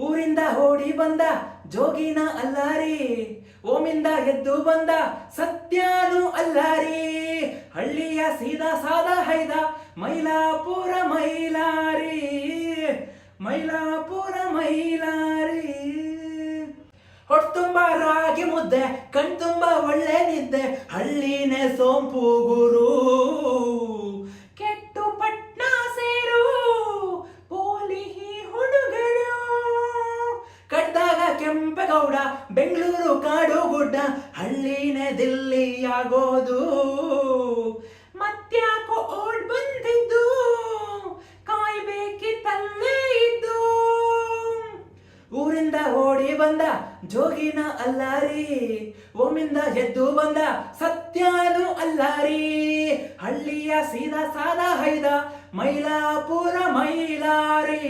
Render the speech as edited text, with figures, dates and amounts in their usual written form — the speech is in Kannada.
ಊರಿಂದ ಓಡಿ ಬಂದ ಜೋಗಿನ ಅಲ್ಲಾರಿ, ಓಮಿಂದ ಎದ್ದು ಬಂದ ಸತ್ಯಾನು ಅಲ್ಲಾರಿ. ಹಳ್ಳಿಯ ಸೀದಾ ಸಾದ ಹೈದ ಮೈಲಾಪುರ ಮೈಲಾರಿ, ಮೈಲಾಪುರ ಮೈಲಾರಿ. ಹೊಟ್ಟುತುಂಬ ರಾಗಿ ಮುದ್ದೆ, ಕಣ್ತುಂಬ ಒಳ್ಳೆ ನಿದ್ದೆ, ಹಳ್ಳಿನೇ ಸೋಂಪು ಗುರು. ಕೆಟ್ಟು ಪಟ್ನ ಸೇರು ಪೋಲಿ ಹುಡುಗರು, ಕಡ್ದಾಗ ಕೆಂಪೇಗೌಡ ಬೆಂಗಳೂರು ಕಾಡು ಗುಡ್ಡ, ಹಳ್ಳಿನೇ ದಿಲ್ಲಿಯಾಗೋದು. ಮತ್ಯಾಕೋ ಓಡ್ ಬಂದಿದ್ದು ಕಾಯ್ಬೇಕಿತ್ತಲ್ಲೇ ಇದ್ದು. ಊರಿಂದ ಓಡಿ ಬಂದ ಜೋಗಿನ ಅಲ್ಲಾರಿ, ಓಮಿಂದ ಎದ್ದು ಬಂದ ಸತ್ಯಾನು ಅಲ್ಲಾರಿ. ಹಳ್ಳಿಯ ಸೀದಾ ಸಾದ ಹೈದ ಮೈಲಾಪುರ ಮೈಲಾರಿ.